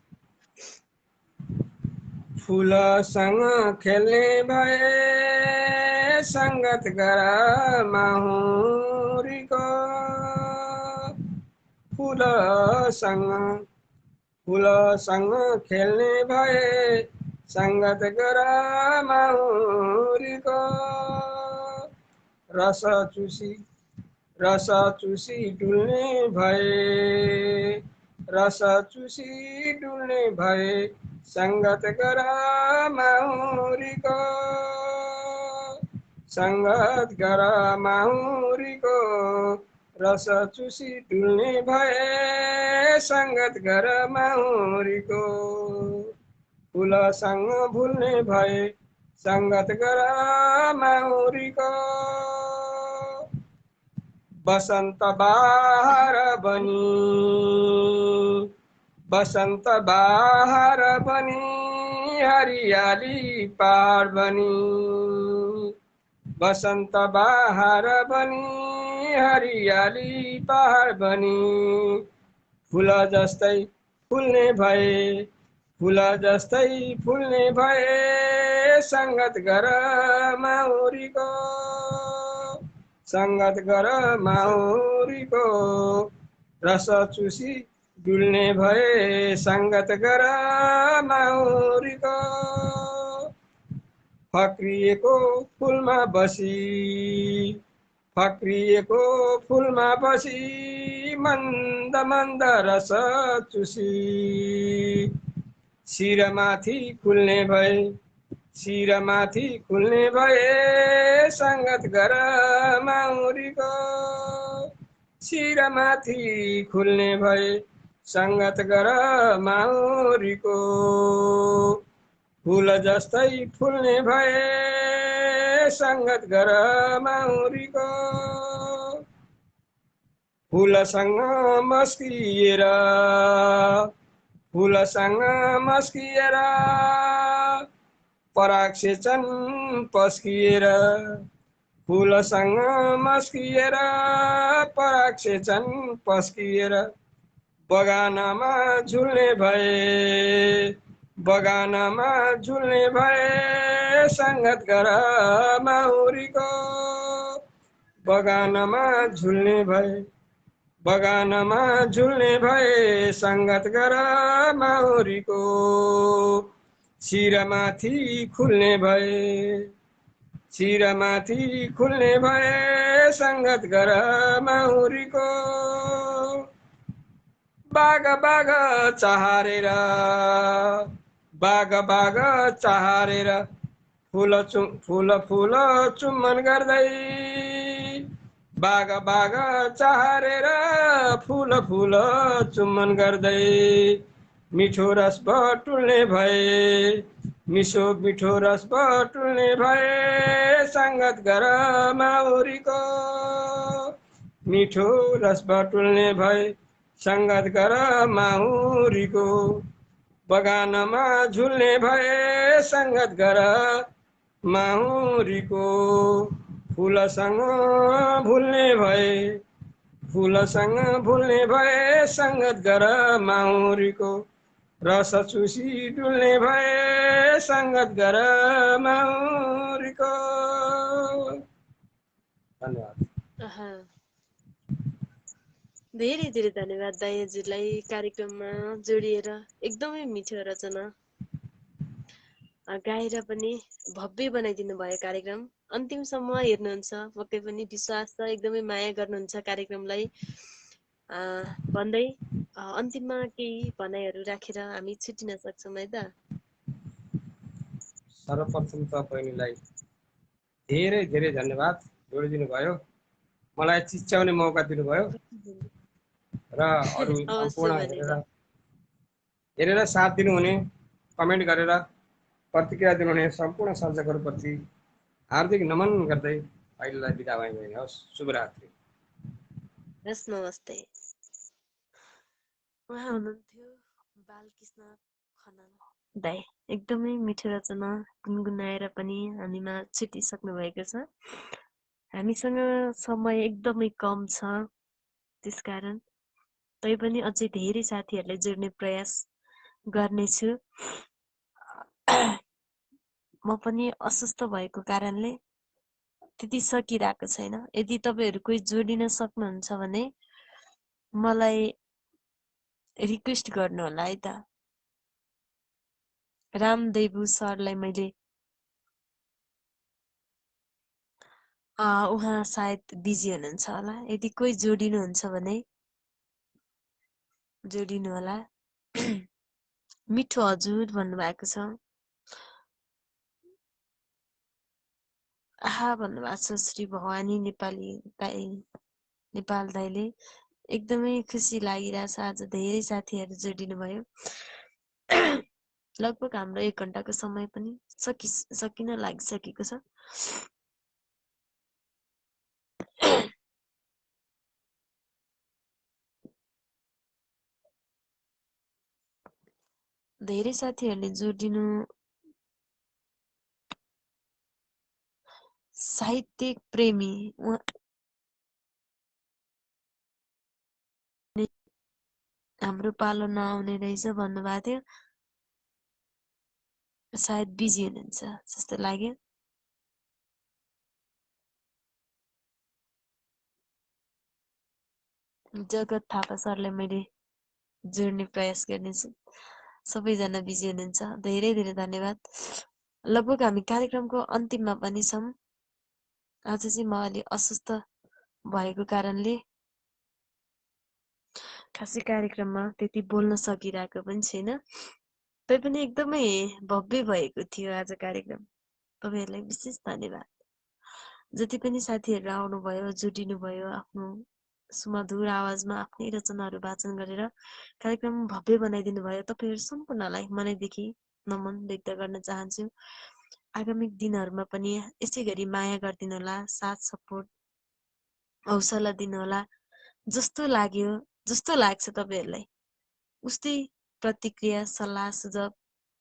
फुलसँग खेल्ने भए सङ्गत गर माहुरीको फुलसँग खेल्ने भए सङ्गत गर माहुरीको रस चुसी डुल्ने भए सङ्गत गर माहुरीको रस चुसी डुल्ने भए सङ्गत गर माहुरीको फुलसँग भुल्ने भए सङ्गत गर माहुरीको बसन्त बहार बनी हरियाली पहाड बनी बसन्त बहार बनी हरियाली पहाड बनी फुल जस्तै फुल्ने भए सङ्गत गर माहुरीको रस चुसी डुल्ने भए सङ्गत गर माहुरीको फक्रिएको फुलमा बसी मन्द मन्द रस चुसी शिरमाथि खुल्ने भए सङ्गत गर माहुरीको शिरमाथि खुल्ने भए सङ्गत गर माहुरीको फुल जस्तै फुल्ने भए सङ्गत गर माहुरीको फुलसँग मस्किएर फुलसँग मस्किएर पराग सेचन पस्किएर फुलसँग मस्किएर पराग सेचन पस्किएर बगानमा झुल्ने भए बगानमा झुल्ने भए सङ्गत गर माउरीको बगानमा झुल्ने भए बगानमा झुल्ने भए सङ्गत गर माउरीको शिरमाथि खुल्ने भए शिरमाथि खुल्ने भए सङ्गत गर माउरीको बाग बाग चहारेर बाग बाग चहारेर फुल फुल चुम्बन गर्दै बाग बाग चहारेर फुल चुम्बन गर्दै मिठो रस बटुल्ने भए मिठो रस बटुल्ने भए सङ्गत गर माउरीको मिठो रस बटुल्ने भए सङ्गत गर माउरीको बगानमा झुल्ने भए सङ्गत गर माउरीको फुलसँग भुल्ने भए फुलसँग भुल्ने भए सङ्गत गर माउरीको रस चुसी डुल्ने भए सङ्गत गर माउरीको। धन्यवाद। धेरै धेरै धन्यवाद दायाजीलाई कार्यक्रममा जोडिएर एकदमै मिठो रचना गाएर पनि भव्य बनाइदिनु भयो कार्यक्रम। अन्तिमसम्म हेर्नुहुन्छ पक्कै पनि विश्वास छ, एकदमै माया गर्नुहुन्छ कार्यक्रमलाई भन्दै अन्तिममा केही भनाइहरू राखेर हामी छुट्टिन सक्छौँ है त। सर्वप्रथम त बहिनीलाई धेरै धेरै धन्यवाद, जोडिदिनु भयो, मलाई चिच्याउने मौका दिनुभयो र अरू सम्पूर्ण हेरेर साथ दिनुहुने, कमेन्ट गरेर प्रतिक्रिया दिनुहुने सम्पूर्ण सर्जकहरूप्रति हार्दिक नमन गर्दै अहिलेलाई बिदा भएँ। हवस्, शुभरात्रि। हस्, नमस्ते। उहाँ हुनुहुन्थ्यो बालकृष्ण खनाल दाइ। एकदमै मिठो रचना गुनगुनाएर पनि हामीमा छुटिसक्नु भएको छ। हामीसँग समय एकदमै कम छ, त्यसकारण तैपनि अझै धेरै साथीहरूले जोड्ने प्रयास गर्नेछु। म पनि अस्वस्थ भएको कारणले त्यति सकिरहेको छैन। यदि तपाईँहरू कोही जोडिन सक्नुहुन्छ भने मलाई रिक्वेस्ट गर्नु होला है त। रामदेवु सरलाई मैले उहाँ सायद बिजी हुनुहुन्छ होला। यदि कोही जोडिनुहुन्छ भने जोडिनु होला। मिठो हजुर भन्नुभएको छ। आहा भन्नुभएको छ श्री भवानी नेपाली दाइ, नेपाल दाइले। एकदमै खुसी लागिरहेछ, आज धेरै साथीहरू जोडिनु भयो। लगभग हाम्रो 1 घण्टाको समय पनि सकिन लागिसकेको छ। धेरै साथीहरूले जोडिनु साहित्यिक प्रेमी हाम्रो पालो नआउने रहेछ भन्नुभएको थियो। सायद बिजी हुनुहुन्छ जस्तो लाग्यो। जगत थापा सरलाई मैले जोड्ने प्रयास गर्नेछु। सबैजना बिजी हुनुहुन्छ। धेरै धेरै धन्यवाद। लगभग हामी कार्यक्रमको अन्तिममा पनि छौँ। आज चाहिँ म अलि अस्वस्थ भएको कारणले खासै कार्यक्रममा त्यति बोल्न सकिरहेको पनि छैन। तैपनि एकदमै भव्य भएको थियो आज कार्यक्रम। तपाईँहरूलाई विशेष धन्यवाद। जति पनि साथीहरू आउनुभयो, जोडिनु भयो, आफ्नो सुमधुर आवाजमा आफ्नै रचनाहरू वाचन गरेर कार्यक्रम भव्य बनाइदिनु भयो। तपाईँहरू सम्पूर्णलाई मनैदेखि नमन व्यक्त गर्न चाहन्छु। आगामी दिनहरूमा पनि यसै गरी माया गरिदिनु होला, साथ सपोर्ट हौसला दिनु होला। जस्तो लाग्यो, जस्तो लाग्छ तपाईँहरूलाई उस्तै प्रतिक्रिया सल्लाह सुझाव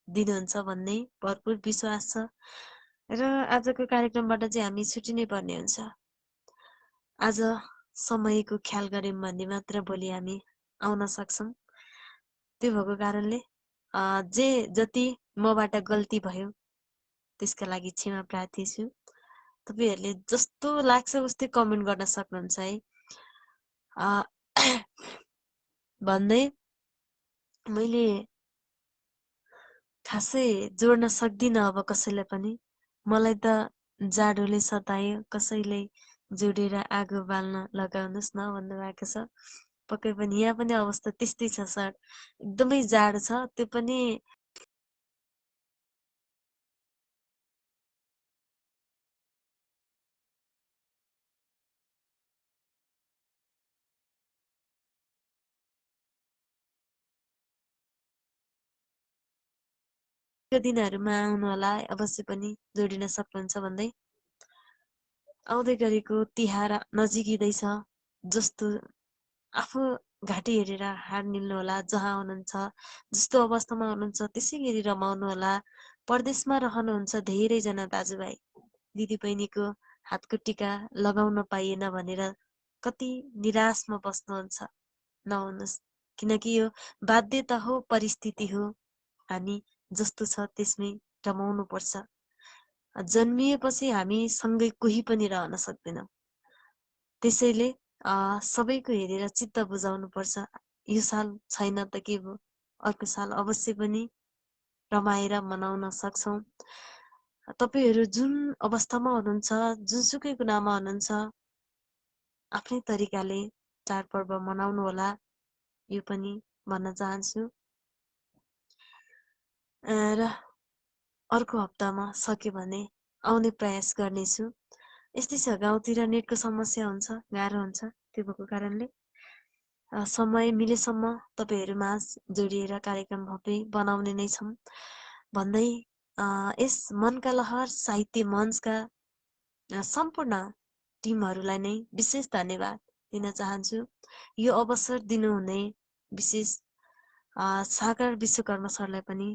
दिनुहुन्छ भन्ने भरपुर विश्वास छ र आजको कार्यक्रमबाट चाहिँ हामी छुटिनै पर्ने हुन्छ। आज समयको ख्याल गर्यौँ भन्ने मात्र भोलि हामी आउन सक्छौँ। त्यो भएको कारणले जे जति मबाट गल्ती भयो त्यसका लागि क्षमा प्रार्थी छु। तपाईँहरूले जस्तो लाग्छ उस्तै कमेन्ट गर्न सक्नुहुन्छ है भन्दै मैले खासै जोड्न सक्दिनँ अब कसैलाई पनि। मलाई त जाडोले सतायो, कसैले जोडेर आगो बाल्न लगाउनुहोस् न भन्नुभएको छ। पक्कै पनि यहाँ पनि अवस्था त्यस्तै छ सर, एकदमै जाडो छ। त्यो पनि दिनहरूमा आउनु होला, अवश्य पनि जोडिन सक्नुहुन्छ भन्दै आउँदै गरेको तिहार नजिकिँदैछ। जस्तो आफू घाँटी हेरेर हार निल्नु होला, जहाँ हुनुहुन्छ जस्तो अवस्थामा हुनुहुन्छ त्यसै गरी रमाउनु होला। परदेशमा रहनुहुन्छ धेरैजना दाजुभाइ दिदीबहिनीको हातको टिका लगाउन पाइएन भनेर कति निराशमा बस्नुहुन्छ। नहुनुहोस्, किनकि यो बाध्यता हो, परिस्थिति हो। हामी जस्तो छ त्यसमै रमाउनु पर्छ। जन्मिएपछि हामी सँगै कोही पनि रहन सक्दैनौँ। त्यसैले सबैको हेरेर चित्त बुझाउनु पर्छ। यो साल छैन त के भयो, अर्को साल अवश्य पनि रमाएर मनाउन सक्छौँ। तपाईँहरू जुन अवस्थामा हुनुहुन्छ, जुनसुकै कुनामा हुनुहुन्छ, आफ्नै तरिकाले चाडपर्व मनाउनु होला, यो पनि भन्न चाहन्छु। र अर्को हप्तामा सक्यो भने आउने प्रयास गर्नेछु। यस्तै छ, गाउँतिर नेटको समस्या हुन्छ, गाह्रो हुन्छ। त्यो भएको कारणले समय मिलेसम्म तपाईँहरूमाझ जोडिएर कार्यक्रम भव्य बनाउने नै छौँ भन्दै यस मनका लहर साहित्य मञ्चका सम्पूर्ण टिमहरूलाई नै विशेष धन्यवाद दिन चाहन्छु। यो अवसर दिनुहुने विशेष सागर विश्वकर्मा सरलाई पनि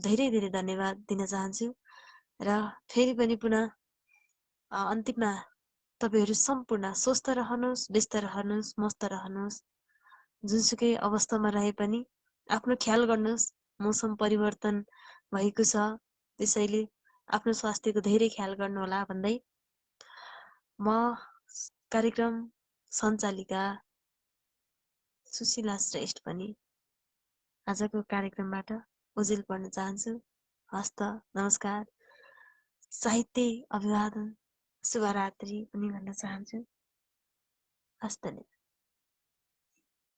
धेरै धेरै धन्यवाद दिन चाहन्छु। र फेरि पनि पुनः अन्तिममा तपाईँहरू सम्पूर्ण स्वस्थ रहनुहोस्, व्यस्त रहनुहोस्, मस्त रहनुहोस्। जुनसुकै अवस्थामा रहे पनि आफ्नो ख्याल गर्नुहोस्। मौसम परिवर्तन भएको छ, त्यसैले आफ्नो स्वास्थ्यको धेरै ख्याल गर्नुहोला भन्दै म कार्यक्रम सञ्चालिका सुशीला श्रेष्ठ पनि आजको कार्यक्रमबाट ओझेल पर्न चाहन्छु। हस्त, नमस्कार, साहित्य अभिवादन, शुभरात्रि पनि भन्न चाहन्छु। हस्त।